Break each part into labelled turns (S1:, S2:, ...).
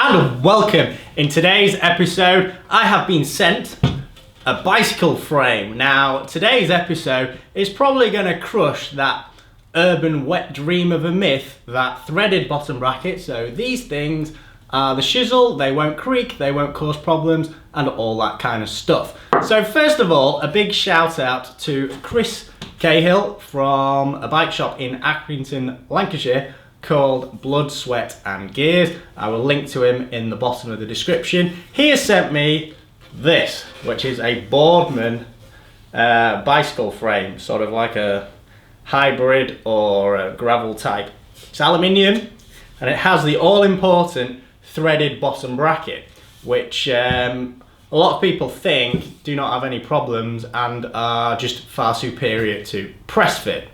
S1: and welcome. In today's episode, I have been sent a bicycle frame. Now, today's episode is probably going to crush that urban wet dream of a myth, that threaded bottom bracket. So these things are the shizzle, they won't creak, they won't cause problems, and all that kind of stuff. So first of all, a big shout out to Chris Cahill from a bike shop in Accrington, Lancashire, called Blood, Sweat and Gears. I will link to him in the bottom of the description. He has sent me this, which is a Boardman bicycle frame, sort of like a hybrid or a gravel type. It's aluminium and it has the all-important threaded bottom bracket, which a lot of people think do not have any problems and are just far superior to Pressfit.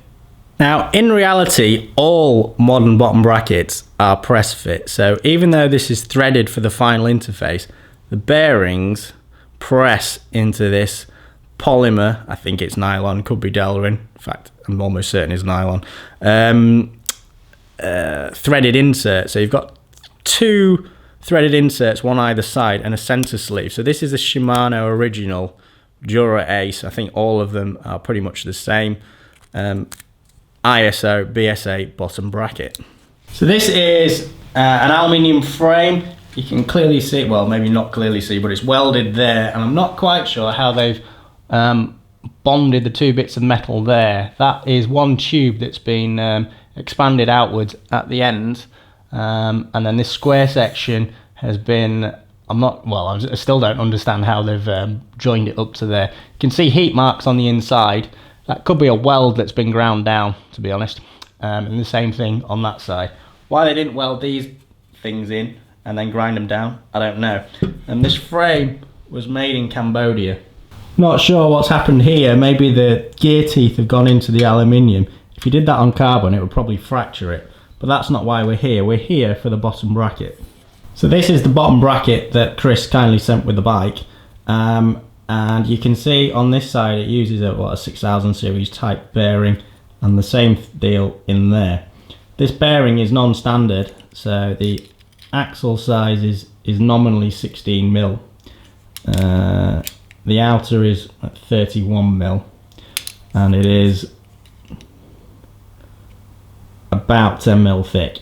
S1: Now, in reality, all modern bottom brackets are press fit. So even though this is threaded for the final interface, the bearings press into this polymer, I think it's nylon, could be Delrin, in fact, I'm almost certain it's nylon, threaded insert. So you've got two threaded inserts, one either side, and a center sleeve. So this is a Shimano original Dura Ace. I think all of them are pretty much the same. ISO BSA bottom bracket. So this is an aluminium frame. You can clearly see, well, maybe not clearly see, but it's welded there, and I'm not quite sure how they've bonded the two bits of metal there. That is one tube that's been expanded outwards at the end, and then this square section has been, I still don't understand how they've joined it up to there. You can see heat marks on the inside. That could be a weld that's been ground down, to be honest. And the same thing on that side. Why they didn't weld these things in and then grind them down, I don't know. And this frame was made in Cambodia. Not sure what's happened here. Maybe the gear teeth have gone into the aluminium. If you did that on carbon, it would probably fracture it. But that's not why we're here. We're here for the bottom bracket. So this is the bottom bracket that Chris kindly sent with the bike. And you can see on this side it uses a 6000 series type bearing, and the same deal in there. This bearing is non-standard, so the axle size is nominally 16 mil. The outer is 31 mil, and it is about 10 mil thick.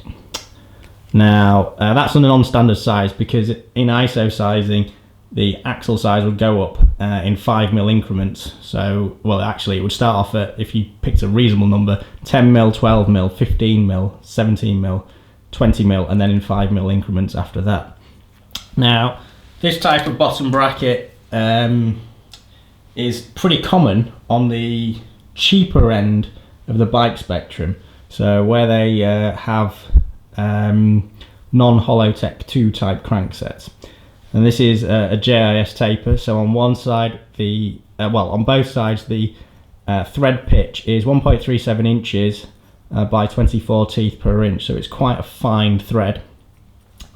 S1: Now that's a non-standard size because in ISO sizing the axle size would go up in 5 mil increments. So, well, actually it would start off at, if you picked a reasonable number, 10 mil, 12 mil, 15 mil, 17 mil, 20 mil, and then in 5 mil increments after that. Now, this type of bottom bracket is pretty common on the cheaper end of the bike spectrum. So where they have non-Holotech 2 type cranksets. And this is a JIS taper, so on one side, on both sides, the thread pitch is 1.37 inches by 24 teeth per inch, so it's quite a fine thread.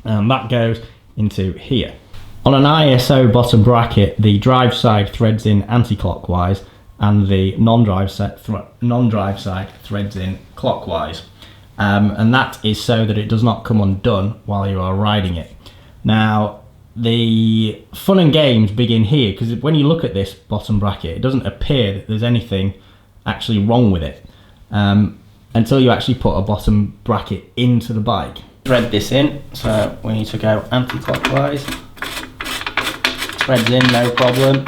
S1: And that goes into here. On an ISO bottom bracket, the drive side threads in anti-clockwise, and the non-drive side threads in clockwise. And that is so that it does not come undone while you are riding it. Now, the fun and games begin here, because when you look at this bottom bracket, it doesn't appear that there's anything actually wrong with it until you actually put a bottom bracket into the bike. Thread this in, so we need to go anti-clockwise. Threads in, no problem.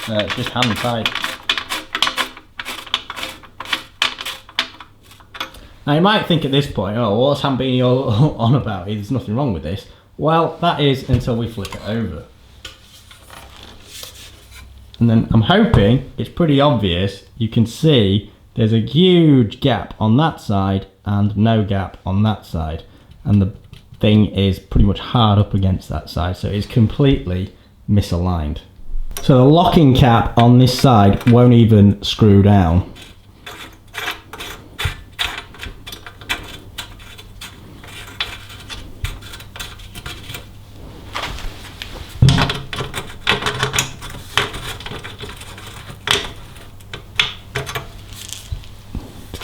S1: It's just hand tight. Now you might think at this point, oh, what's Hambini all on about? There's nothing wrong with this. Well, that is until we flip it over. And then I'm hoping it's pretty obvious. You can see there's a huge gap on that side and no gap on that side. And the thing is pretty much hard up against that side, so it's completely misaligned. So the locking cap on this side won't even screw down.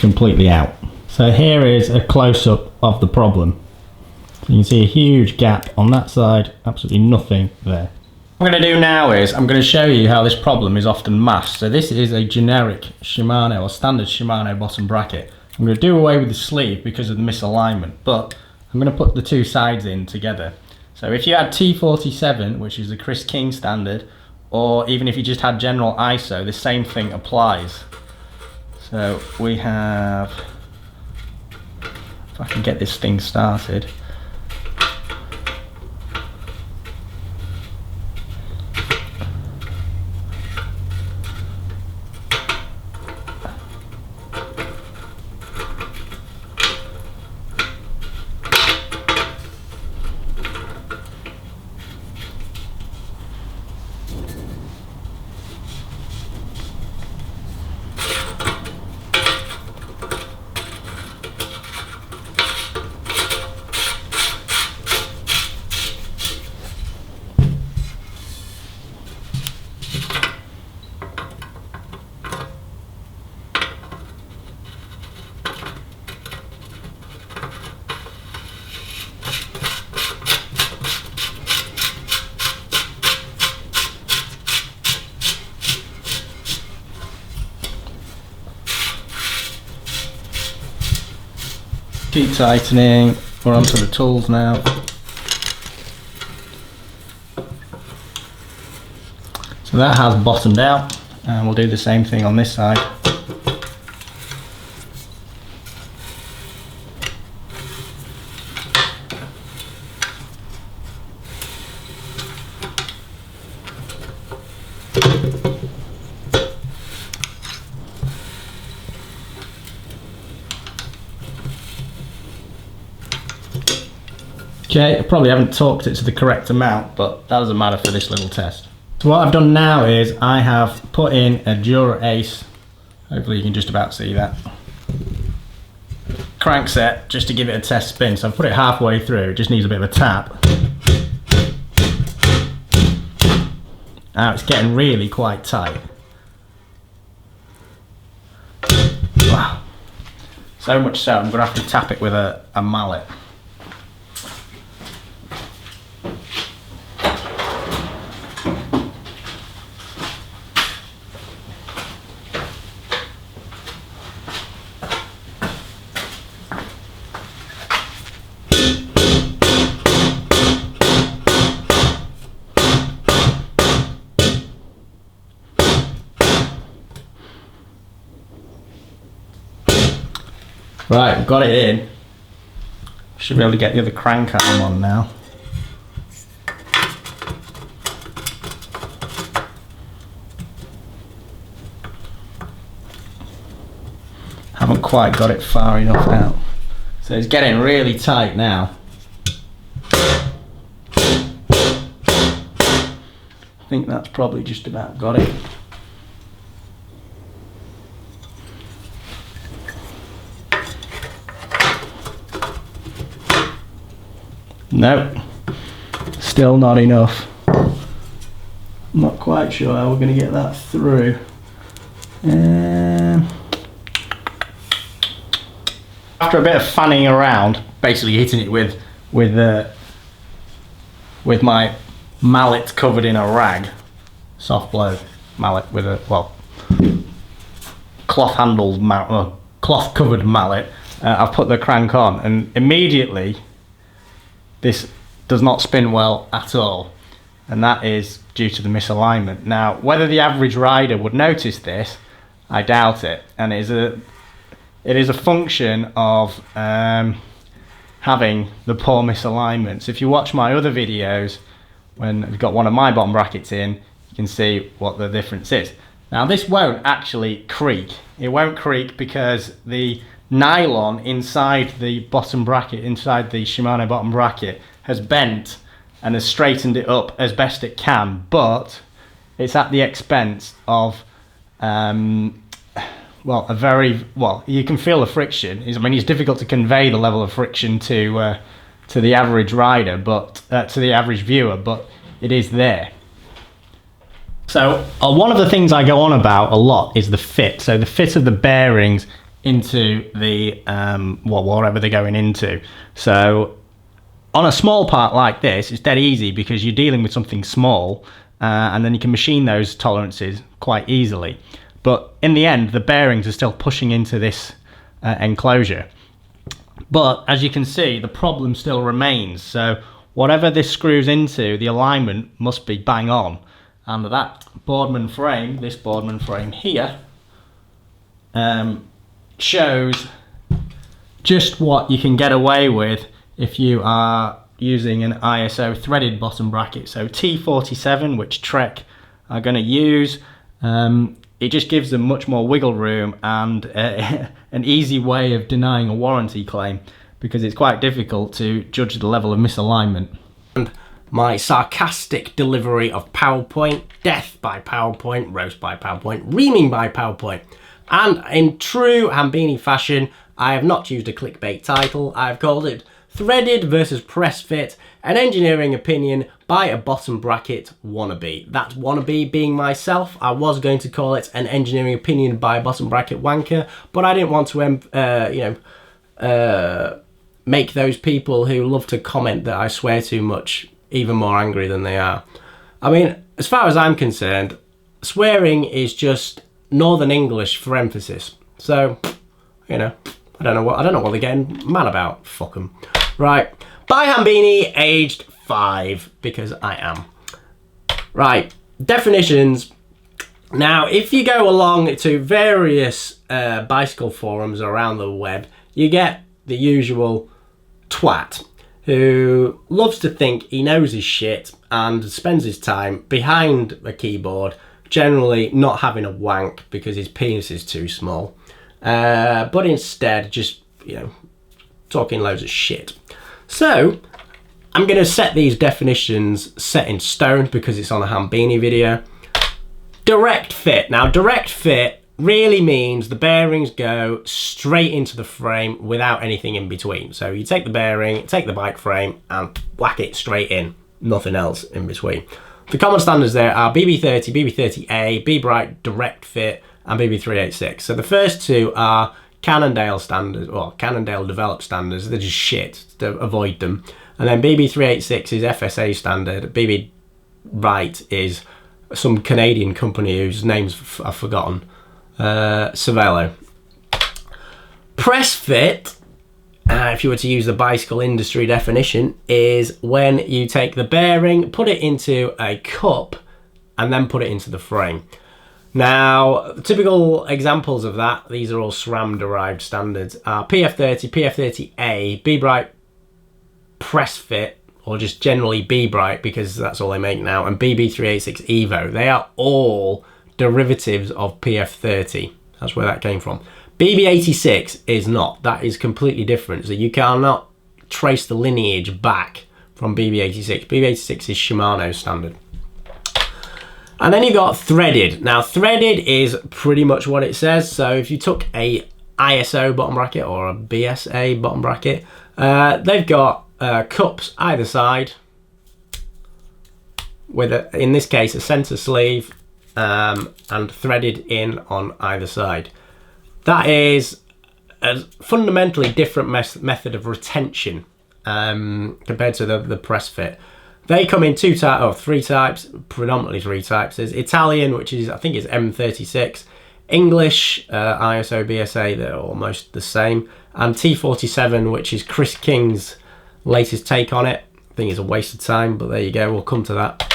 S1: completely out. So here is a close-up of the problem. You can see a huge gap on that side, absolutely nothing there. What I'm going to do now is I'm going to show you how this problem is often masked. So this is a generic Shimano or standard Shimano bottom bracket. I'm going to do away with the sleeve because of the misalignment, but I'm going to put the two sides in together. So if you had T47, which is the Chris King standard, or even if you just had general ISO, the same thing applies. So we have, if I can get this thing started. Keep tightening. We're onto the tools now. So that has bottomed out, and we'll do the same thing on this side. Okay, I probably haven't torqued it to the correct amount, but that doesn't matter for this little test. So what I've done now is I have put in a Dura Ace, hopefully you can just about see that, crankset just to give it a test spin. So I've put it halfway through, it just needs a bit of a tap. Now it's getting really quite tight. Wow. So much so I'm going to have to tap it with a mallet. Right, we've got it in. Should be able to get the other crank arm on now. Haven't quite got it far enough out. So it's getting really tight now. I think that's probably just about got it. Nope, still not enough. I'm not quite sure how we're going to get that through. After a bit of fanning around, basically hitting it with my mallet covered in a rag, soft blow mallet with a cloth handled cloth covered mallet, I've put the crank on, and immediately this does not spin well at all, and that is due to the misalignment. Now, whether the average rider would notice this, I doubt it, and it is a function of having the poor misalignment. So if you watch my other videos, when I've got one of my bottom brackets in, you can see what the difference is. Now this won't actually creak. It won't creak because the nylon inside the bottom bracket, inside the Shimano bottom bracket, has bent and has straightened it up as best it can, but it's at the expense of you can feel the friction. I mean, it's difficult to convey the level of friction to the average rider, but to the average viewer, but it is there. So one of the things I go on about a lot is the fit. So the fit of the bearings into the well, whatever they're going into. So on a small part like this, it's dead easy because you're dealing with something small, and then you can machine those tolerances quite easily. But in the end, the bearings are still pushing into this enclosure. But as you can see, the problem still remains. So whatever this screws into, the alignment must be bang on. And that Boardman frame, this Boardman frame here, shows just what you can get away with if you are using an ISO threaded bottom bracket. So T47, which Trek are going to use, it just gives them much more wiggle room and an easy way of denying a warranty claim, because it's quite difficult to judge the level of misalignment. And my sarcastic delivery of PowerPoint, death by PowerPoint, roast by PowerPoint, reaming by PowerPoint. And in true Hambini fashion, I have not used a clickbait title. I've called it Threaded versus Pressfit, an engineering opinion by a bottom bracket wannabe. That wannabe being myself. I was going to call it an engineering opinion by a bottom bracket wanker, but I didn't want to, make those people who love to comment that I swear too much even more angry than they are. I mean, as far as I'm concerned, swearing is just Northern English for emphasis. So, you know, I don't know what they're getting mad about. Fuck them. Right. By Hambini, aged 5, because I am. Right. Definitions. Now, if you go along to various bicycle forums around the web, you get the usual twat who loves to think he knows his shit and spends his time behind a keyboard, generally not having a wank because his penis is too small, but instead just, you know, talking loads of shit. So I'm going to set these definitions set in stone because it's on a Hambini video. Direct fit. Now, direct fit really means the bearings go straight into the frame without anything in between. So you take the bearing, take the bike frame and whack it straight in, nothing else in between. The common standards there are BB30, BB30A, B-Bright Direct Fit and BB386. So the first two are Cannondale standards, or Cannondale developed standards. They're just shit, to avoid them. And then BB386 is FSA standard. BB-Bright is some Canadian company whose names I've forgotten. Cervelo. Press fit, if you were to use the bicycle industry definition, is when you take the bearing, put it into a cup, and then put it into the frame. Now, typical examples of that, these are all SRAM-derived standards, are PF30, PF30A, B-Bright Press Fit, or just generally B-Bright because that's all they make now, and BB386 Evo. They are all derivatives of PF30. That's where that came from. BB86 is not. That is completely different. So you cannot trace the lineage back from BB86. BB86 is Shimano standard. And then you got threaded. Now, threaded is pretty much what it says. So if you took a ISO bottom bracket or a BSA bottom bracket, they've got cups either side with, in this case, a center sleeve, and threaded in on either side. That is a fundamentally different method of retention compared to the press fit. They come in three types, predominantly three types. There's Italian, which is, I think it's M36, English, ISO, BSA, they're almost the same, and T47, which is Chris King's latest take on it. I think it's a waste of time, but there you go, we'll come to that.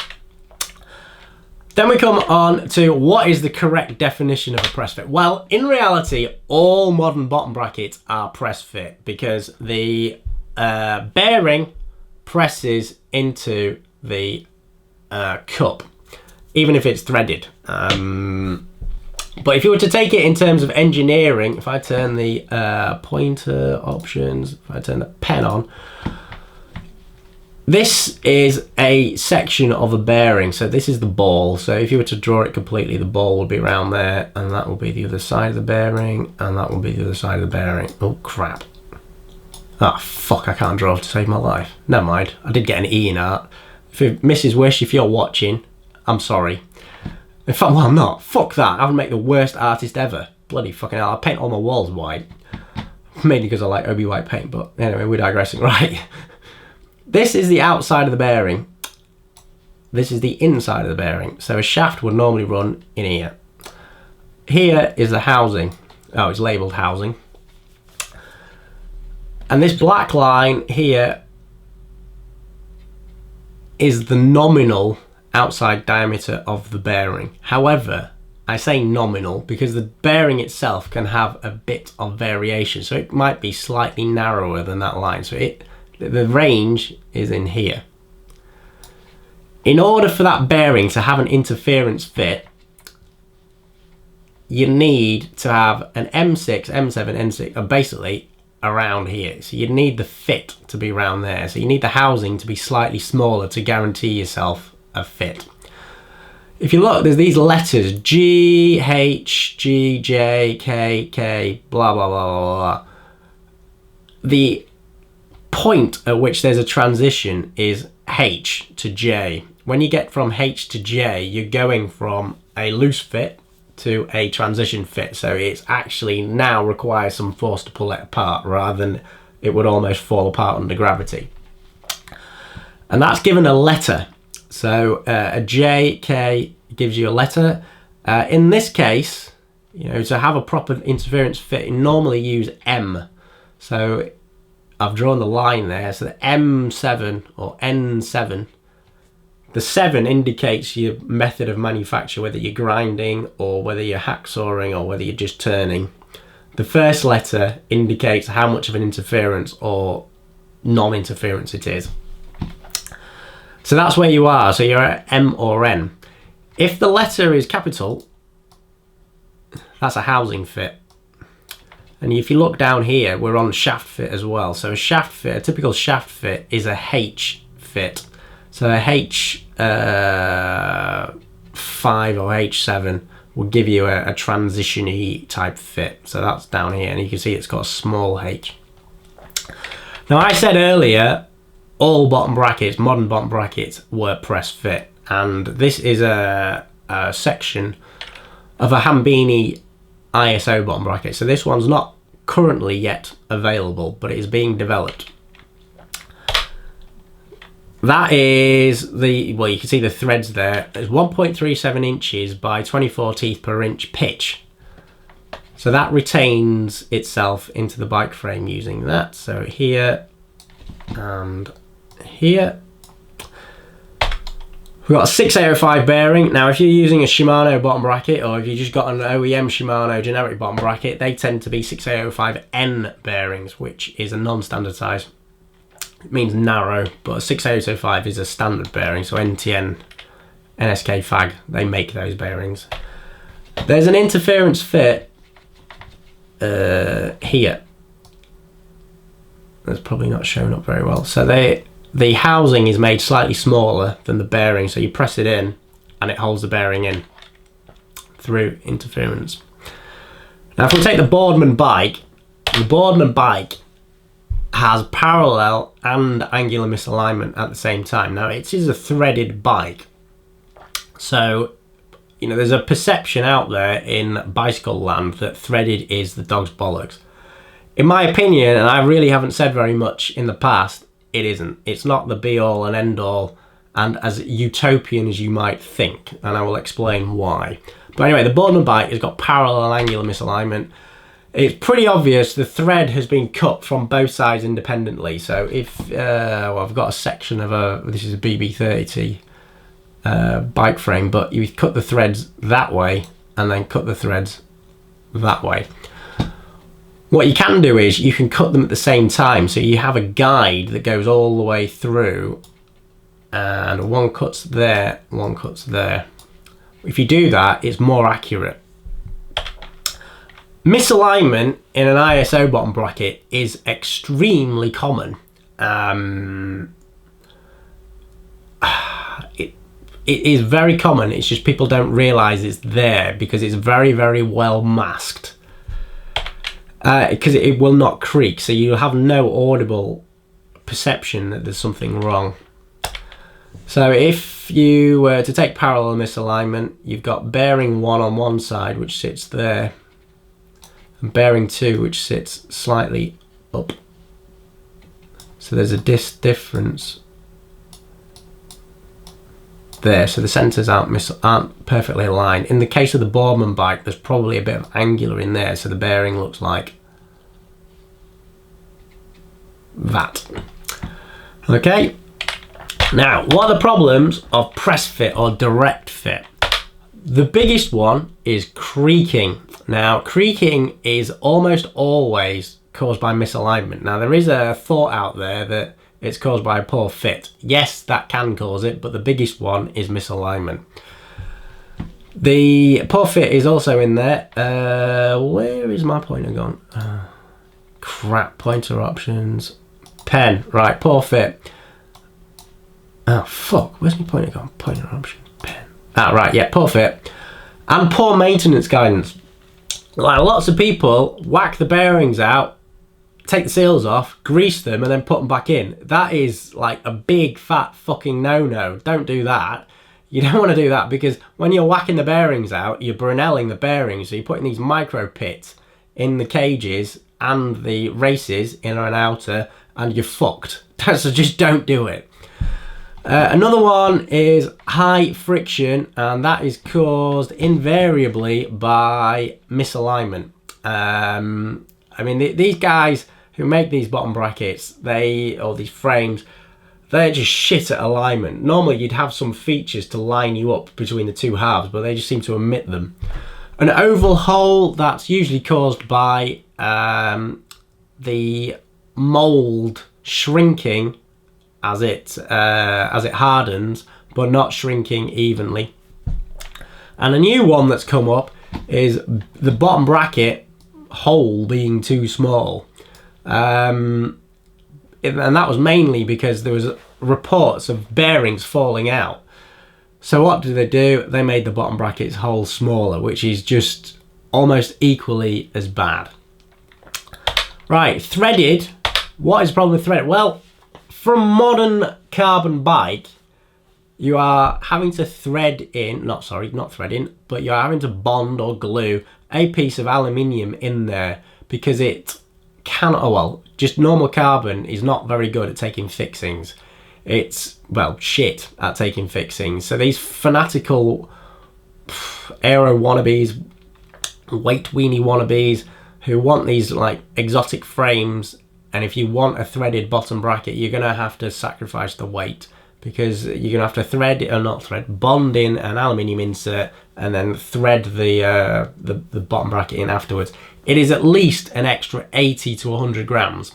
S1: Then we come on to what is the correct definition of a press fit. Well, in reality, all modern bottom brackets are press fit because the bearing presses into the cup, even if it's threaded. But if you were to take it in terms of engineering, if I turn the pointer options, if I turn the pen on, this is a section of a bearing. So this is the ball. So if you were to draw it completely, the ball would be around there, and that will be the other side of the bearing, and that will be the other side of the bearing. Oh crap. Oh fuck, I can't draw to save my life. Never mind, I did get an E in art. Mrs. Wish, if you're watching, I'm sorry. In fact, well, I'm not. Fuck that, I would make the worst artist ever. bloody fucking hell, I paint all my walls white. Mainly because I like OB white paint, but anyway, we're digressing, right? This is the outside of the bearing. This is the inside of the bearing. So a shaft would normally run in here. Here is the housing. Oh, it's labelled housing. And this black line here is the nominal outside diameter of the bearing. However, I say nominal because the bearing itself can have a bit of variation. So it might be slightly narrower than that line. So the range is in here. In order for that bearing to have an interference fit, you need to have an M6, M7, N6, and basically around here. So you need the fit to be around there. So you need the housing to be slightly smaller to guarantee yourself a fit. If you look, there's these letters G, H, G, J, K, K, blah, blah, blah, blah, blah. The point at which there's a transition is H to J. When you get from H to J, you're going from a loose fit to a transition fit. So it's actually now requires some force to pull it apart rather than it would almost fall apart under gravity. And that's given a letter. So a J, K gives you a letter. In this case, you know, to have a proper interference fit, you normally use M. So I've drawn the line there. So the M7 or N7, the 7 indicates your method of manufacture, whether you're grinding or whether you're hacksawing or whether you're just turning. The first letter indicates how much of an interference or non-interference it is. So that's where you are. So you're at M or N. If the letter is capital, that's a housing fit. And if you look down here, we're on shaft fit as well. So a shaft fit, a typical shaft fit is a H fit. So a H5 or H7 will give you a transition-y type fit. So that's down here, and you can see it's got a small H. Now I said earlier, all bottom brackets, modern bottom brackets, were press fit. And this is a section of a Hambini ISO bottom bracket. So this one's not currently yet available, but it is being developed. That is the, well, you can see the threads there. It's 1.37 inches by 24 teeth per inch pitch. So that retains itself into the bike frame using that. So here and here. We've got a 6805 bearing. Now, if you're using a Shimano bottom bracket, or if you've just got an OEM Shimano generic bottom bracket, they tend to be 6805N bearings, which is a non-standard size. It means narrow, but a 6805 is a standard bearing. So NTN, NSK FAG, they make those bearings. There's an interference fit here. That's probably not shown up very well. So the housing is made slightly smaller than the bearing, so you press it in and it holds the bearing in through interference. Now if we take the Boardman bike has parallel and angular misalignment at the same time. Now it is a threaded bike, so you know there's a perception out there in bicycle land that threaded is the dog's bollocks. In my opinion, and I really haven't said very much in the past, it isn't. It's not the be all and end all, and as utopian as you might think, and I will explain why. But anyway, the Boardman bike has got parallel and angular misalignment. It's pretty obvious the thread has been cut from both sides independently. So if well, I've got a section of this is a BB30 bike frame, but you cut the threads that way and then cut the threads that way. What you can do is you can cut them at the same time, so you have a guide that goes all the way through, and one cuts there, one cuts there. If you do that, it's more accurate. Misalignment in an ISO bottom bracket is extremely common. It is very common, it's just people don't realise it's there because it's very, very well masked. Because it will not creak, so you have no audible perception that there's something wrong. So if you were to take parallel misalignment, you've got bearing 1 on one side, which sits there, and bearing 2 which sits slightly up. So there's a difference there, so the centres aren't perfectly aligned. In the case of the Boardman bike, there's probably a bit of angular in there, so the bearing looks like that. Okay, now what are the problems of press fit or direct fit? The biggest one is creaking. Now, creaking is almost always caused by misalignment. Now, there is a thought out there that it's caused by a poor fit. Yes, that can cause it, but the biggest one is misalignment. The poor fit is also in there. Where is my pointer gone? Crap, pointer options. Pen, right, poor fit. Oh, fuck, where's my pointer gone? Pointer options, pen. Ah, right, yeah, poor fit. And poor maintenance guidance. Like, lots of people whack the bearings out, take the seals off, grease them, and then put them back in. That is like a big fat fucking no-no. Don't do that. You don't want to do that, because when you're whacking the bearings out, you're Brunelling the bearings. So you're putting these micro pits in the cages and the races, inner and outer, and you're fucked. So just don't do it. Another one is high friction, and that is caused invariably by misalignment. I mean, these guys who make these bottom brackets, or these frames, they're just shit at alignment. Normally you'd have some features to line you up between the two halves, but they just seem to omit them. An oval hole, that's usually caused by the mold shrinking as it hardens, but not shrinking evenly. And a new one that's come up is the bottom bracket hole being too small, and that was mainly because there was reports of bearings falling out. So what did they do? They made the bottom bracket's hole smaller, which is just almost equally as bad. Right, threaded. What is the problem with threaded? Well, from modern carbon bike, you are having to thread in, not threading, but you're having to bond or glue a piece of aluminium in there, because it cannot, well, just normal carbon is not very good at taking fixings. It's, well, shit at taking fixings. So these fanatical aero wannabes, weight weenie wannabes, who want these like exotic frames, and if you want a threaded bottom bracket, you're gonna have to sacrifice the weight, because you're gonna have to thread, or not thread, bond in an aluminium insert and then thread the bottom bracket in afterwards. It is at least an extra 80 to 100 grams.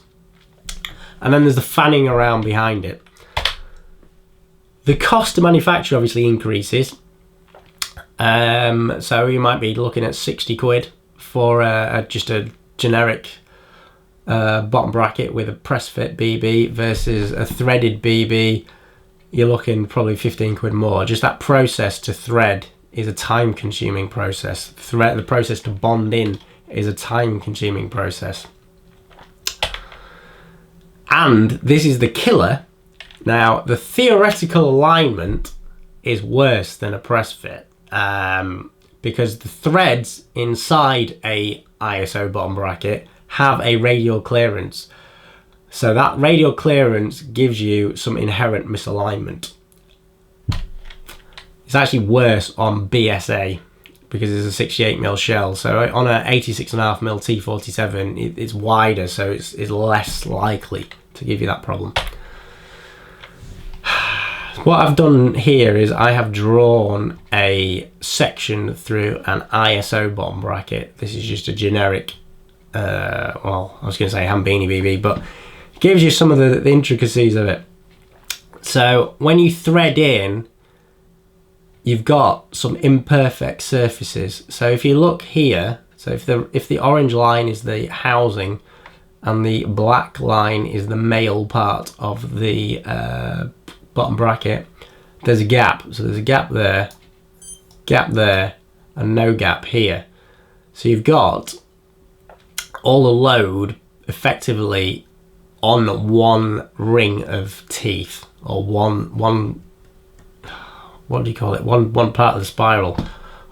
S1: And then there's the fanning around behind it. The cost to manufacture obviously increases. So you might be looking at 60 quid for just a generic bottom bracket with a press fit BB versus a threaded BB. You're looking probably 15 quid more. Just that process to thread is a time consuming process. The process to bond in is a time consuming process. And this is the killer. Now, the theoretical alignment is worse than a press fit, because the threads inside a ISO bottom bracket have a radial clearance. So that radial clearance gives you some inherent misalignment. It's actually worse on BSA because it's a 68mm shell. So on a 86.5mm T47, it's wider, so it's less likely to give you that problem. What I've done here is I have drawn a section through an ISO bottom bracket. This is just a generic, well, I was going to say Hambini BB, but it gives you some of the intricacies of it. So when you thread in, you've got some imperfect surfaces. So if you look here, so if the orange line is the housing and the black line is the male part of the bottom bracket, there's a gap. So there's a gap there, and no gap here. So you've got all the load effectively on one ring of teeth, or one what do you call it? One part of the spiral,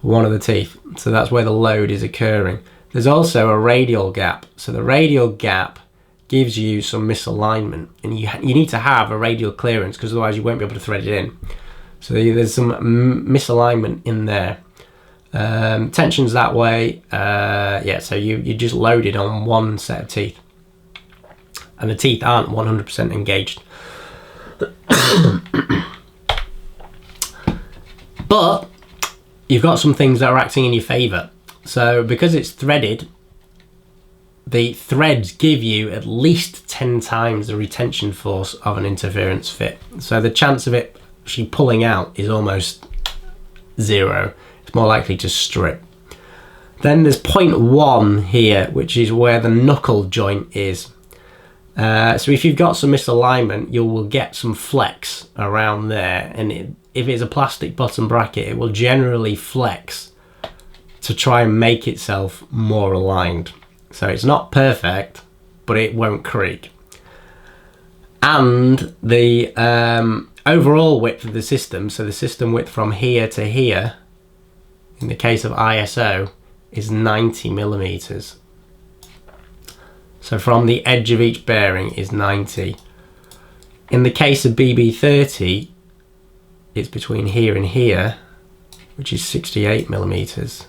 S1: one of the teeth. So that's where the load is occurring. There's also a radial gap. So the radial gap gives you some misalignment, and you need to have a radial clearance because otherwise you won't be able to thread it in. So there's some misalignment in there. Tension's that way. Yeah, so you just loaded on one set of teeth, and the teeth aren't 100% engaged. But you've got some things that are acting in your favour. So because it's threaded, the threads give you at least 10 times the retention force of an interference fit. So the chance of it actually pulling out is almost zero. It's more likely to strip. Then there's 0.1 here, which is where the knuckle joint is. So if you've got some misalignment, you will get some flex around there, and if it's a plastic bottom bracket, it will generally flex to try and make itself more aligned. So it's not perfect, but it won't creak. And the overall width of the system, so the system width from here to here, in the case of ISO, is 90 millimeters. So from the edge of each bearing is 90. In the case of BB30, it's between here and here, which is 68 millimeters.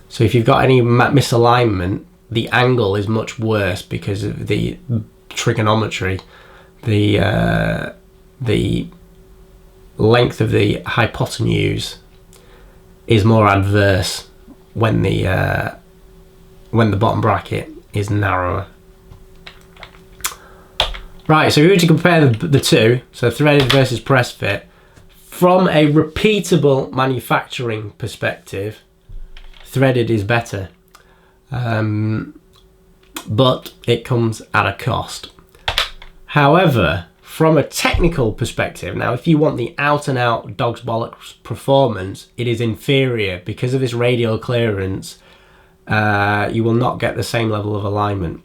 S1: So if you've got any misalignment, the angle is much worse because of the trigonometry. The length of the hypotenuse is more adverse when the bottom bracket is narrower. Right, so if we were to compare the two, so threaded versus press fit, from a repeatable manufacturing perspective, threaded is better, but it comes at a cost. However, from a technical perspective, now if you want the out and out dog's bollocks performance, it is inferior because of this radial clearance. You will not get the same level of alignment.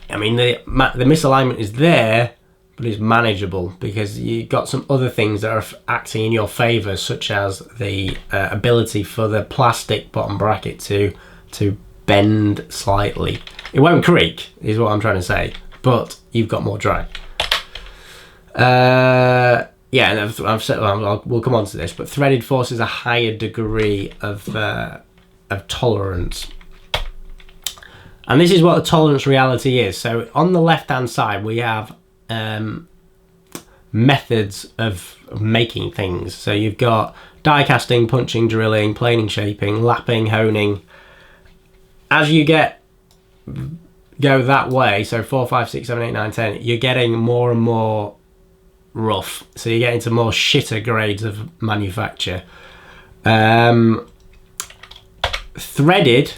S1: I mean, the misalignment is there, but it's manageable because you've got some other things that are acting in your favour, such as the ability for the plastic bottom bracket to bend slightly. It won't creak, is what I'm trying to say, but you've got more drag. Yeah, and I've said, we'll come on to this, but threaded forces a higher degree of tolerance. And this is what the tolerance reality is. So on the left hand side we have methods of making things. So you've got die casting, punching, drilling, planing, shaping, lapping, honing. As you go that way, so 4, 5, 6, 7, 8, 9, 10, you're getting more and more rough. So you get into more shitter grades of manufacture. Threaded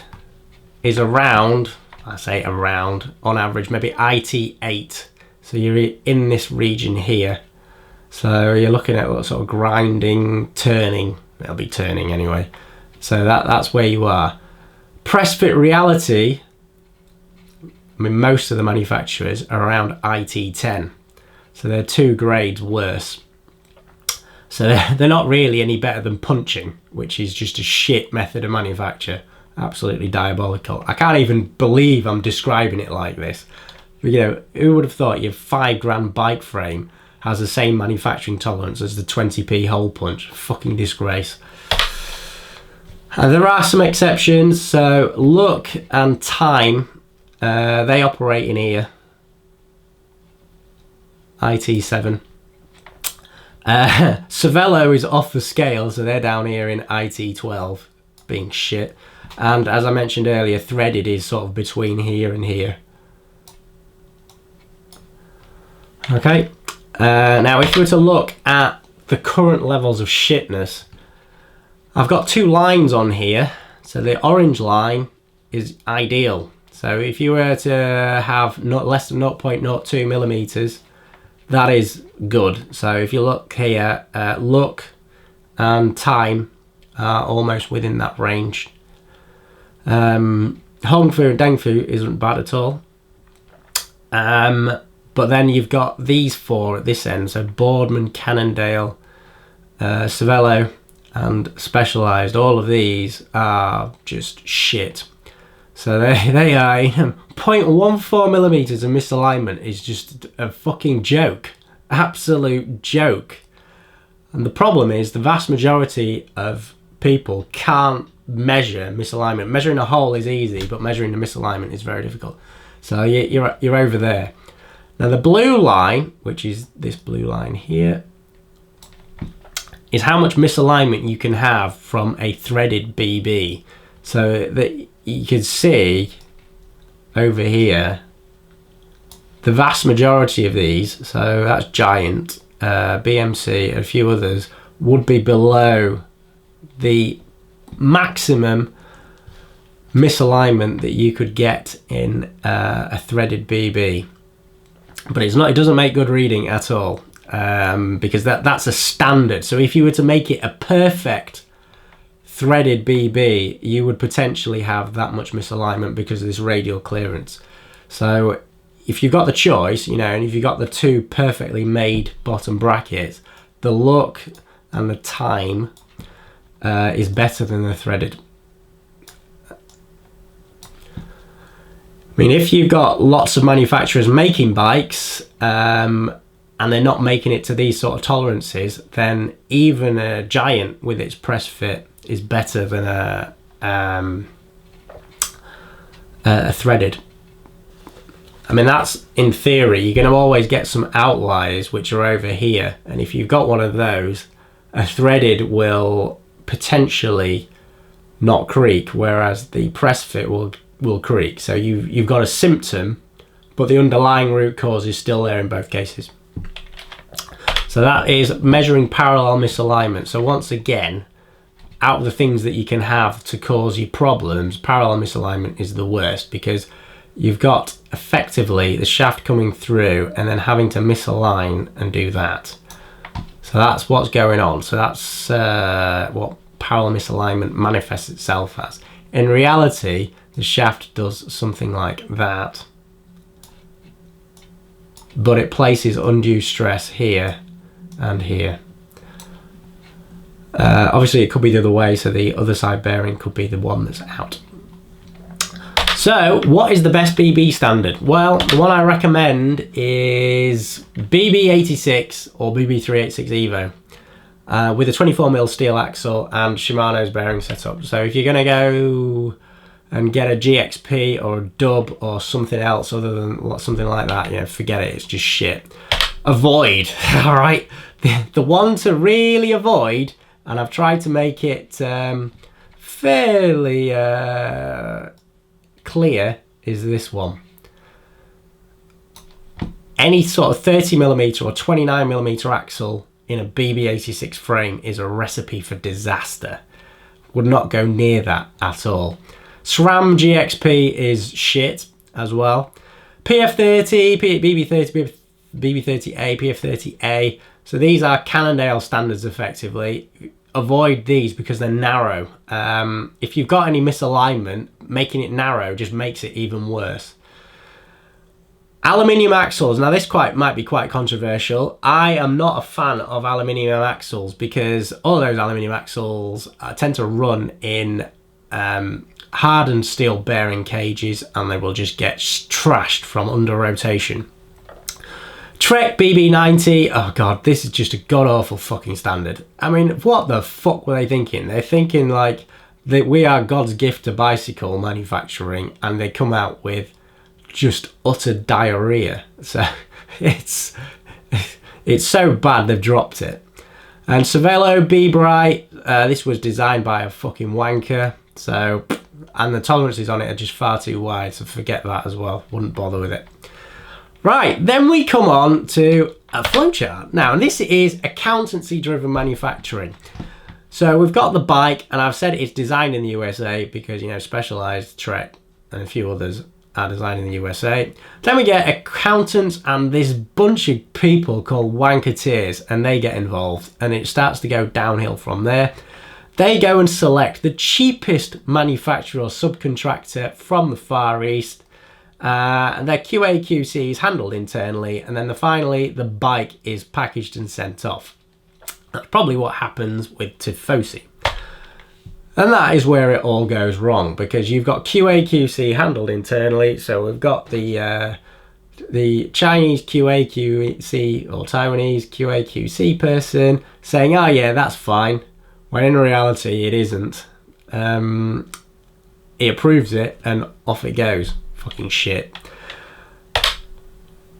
S1: is around, I say around, on average, maybe IT8. So you're in this region here. So you're looking at what sort of grinding, turning. It'll be turning anyway. So that's where you are. Press fit reality, I mean, most of the manufacturers are around IT10. So they're 2 grades worse. So they're not really any better than punching, which is just a shit method of manufacture. Absolutely diabolical. I can't even believe I'm describing it like this. But, you know, who would have thought your £5 bike frame has the same manufacturing tolerance as the 20p hole punch? Fucking disgrace. There are some exceptions. So look and time, they operate in here. IT7. Cervelo is off the scale, so they're down here in IT12, being shit. And as I mentioned earlier, threaded is sort of between here and here. Okay, now if we were to look at the current levels of shitness, I've got 2 lines on here. So the orange line is ideal. So if you were to have not less than 0.02 millimeters, that is good. So if you look here, look and time are almost within that range. Hongfu and Dengfu isn't bad at all. But then you've got these 4 at this end. So Boardman, Cannondale, Cervelo and Specialized. All of these are just shit. So they are 0.14 millimeters of misalignment is just a fucking joke. Absolute joke. And the problem is the vast majority of people can't measure misalignment. Measuring a hole is easy, but measuring the misalignment is very difficult. So you're over there. Now the blue line, which is this blue line here, is how much misalignment you can have from a threaded BB. So that you can see over here, the vast majority of these, so that's Giant, BMC, and a few others, would be below the maximum misalignment that you could get in a threaded BB. But it's not, it doesn't make good reading at all, because that's a standard. So if you were to make it a perfect threaded BB, you would potentially have that much misalignment because of this radial clearance. So if you've got the choice, you know, and if you've got the two perfectly made bottom brackets, the look and the time is better than the threaded. I mean, if you've got lots of manufacturers making bikes and they're not making it to these sort of tolerances, then even a Giant with its press fit is better than a threaded. I mean, that's in theory. You're going to always get some outliers which are over here, and if you've got one of those, a threaded will potentially not creak, whereas the press fit will creak. So you've got a symptom, but the underlying root cause is still there in both cases. So that is measuring parallel misalignment. So once again, out of the things that you can have to cause you problems, parallel misalignment is the worst, because you've got effectively the shaft coming through and then having to misalign and do that. So that's what's going on. So that's what parallel misalignment manifests itself as. In reality, the shaft does something like that, but it places undue stress here and here. Obviously it could be the other way, so the other side bearing could be the one that's out. So what is the best BB standard? Well, the one I recommend is BB86 or BB386 Evo with a 24mm steel axle and Shimano's bearing setup. So if you're going to go and get a GXP or a dub or something else other than something like that, you know, forget it, it's just shit. Avoid, all right? The one to really avoid, and I've tried to make it fairly clear, is this one. Any sort of 30mm or 29mm axle in a BB86 frame is a recipe for disaster. Would not go near that at all. SRAM GXP is shit as well. PF30, BB30, BB30A, PF30A. So these are Cannondale standards effectively. Avoid these because they're narrow. If you've got any misalignment, making it narrow just makes it even worse. Aluminium axles. Now this might be quite controversial. I am not a fan of aluminium axles because all those aluminium axles tend to run in hardened steel bearing cages, and they will just get trashed from under rotation. Trek BB90, oh god, this is just a god-awful fucking standard. I mean, what the fuck were they thinking? They're thinking like that we are God's gift to bicycle manufacturing, and they come out with just utter diarrhea. So it's so bad they've dropped it. And Cervelo B-Bright, this was designed by a fucking wanker, so, and the tolerances on it are just far too wide, so forget that as well, wouldn't bother with it. Right, then we come on to a flowchart. Now, this is accountancy driven manufacturing. So we've got the bike, and I've said it's designed in the USA because, you know, Specialized, Trek, and a few others are designed in the USA. Then we get accountants and this bunch of people called wanketeers, and they get involved, and it starts to go downhill from there. They go and select the cheapest manufacturer or subcontractor from the Far East, and their QA QC is handled internally, and then finally the bike is packaged and sent off. That's probably what happens with Tifosi. And that is where it all goes wrong, because you've got QA/QC handled internally. So we've got the Chinese QA/QC or Taiwanese QA/QC person saying, "Oh yeah, that's fine," when in reality it isn't. He approves it and off it goes. Fucking shit.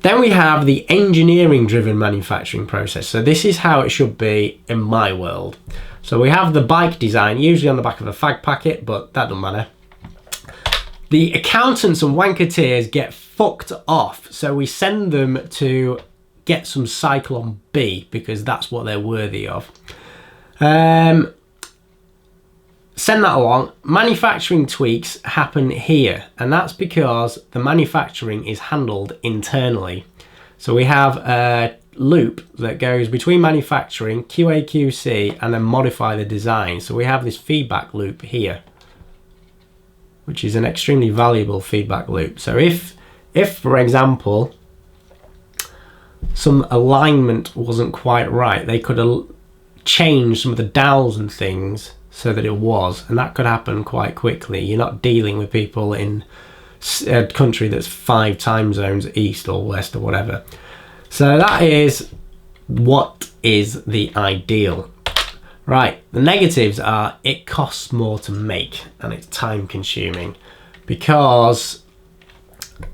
S1: Then we have the engineering driven manufacturing process. So this is how it should be in my world. So we have the bike design, usually on the back of a fag packet, but that doesn't matter. The accountants and wanketeers get fucked off. So we send them to get some cycle on B because that's what they're worthy of. Send that along. Manufacturing tweaks happen here, and that's because the manufacturing is handled internally. So we have a loop that goes between manufacturing, QA/QC, and then modify the design. So we have this feedback loop here, which is an extremely valuable feedback loop. So if for example, some alignment wasn't quite right, they could change some of the dowels and things so that it was, and that could happen quite quickly. You're not dealing with people in a country that's 5 time zones east or west or whatever. So that is what is the ideal. Right, the negatives are it costs more to make and it's time consuming, because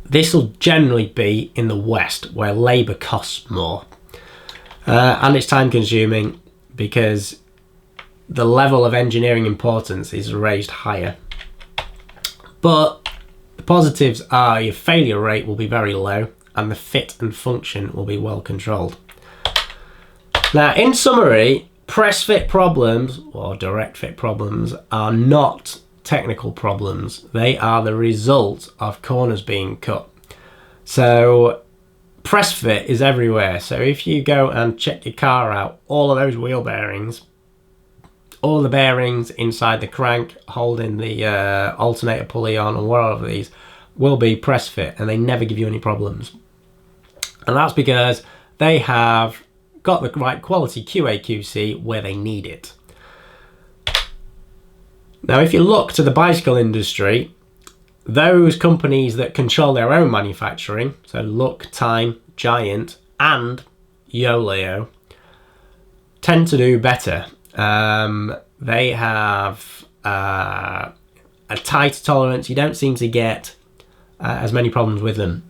S1: this will generally be in the West where labour costs more, and it's time consuming because the level of engineering importance is raised higher. But the positives are your failure rate will be very low and the fit and function will be well controlled. Now, in summary, press fit problems or direct fit problems are not technical problems. They are the result of corners being cut. So press fit is everywhere. So if you go and check your car out, all of those wheel bearings, all the bearings inside the crank holding the alternator pulley on and all of these will be press fit, and they never give you any problems. And that's because they have got the right quality QA/QC where they need it. Now, if you look to the bicycle industry, those companies that control their own manufacturing, so Look, Time, Giant, and Yoleo, tend to do better. They have a tighter tolerance. You don't seem to get as many problems with them.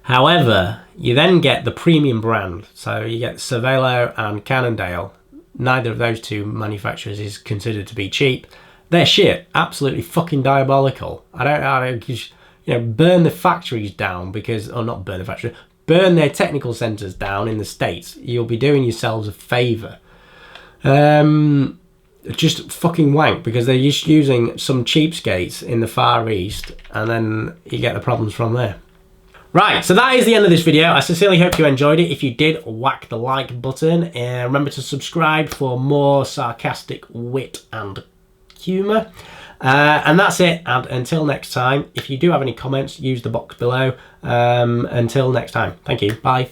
S1: However, you then get the premium brand. So you get Cervelo and Cannondale. Neither of those two manufacturers is considered to be cheap. They're shit, absolutely fucking diabolical. I don't, burn the factories down or not burn the factory, burn their technical centres down in the States. You'll be doing yourselves a favour. Just fucking wank, because they're just using some cheapskates in the Far East, and then you get the problems from there. Right, so that is the end of this video. I sincerely hope you enjoyed it. If you did, whack the like button. Remember to subscribe for more sarcastic wit and humour. And that's it. And until next time, if you do have any comments, use the box below. Until next time, thank you. Bye.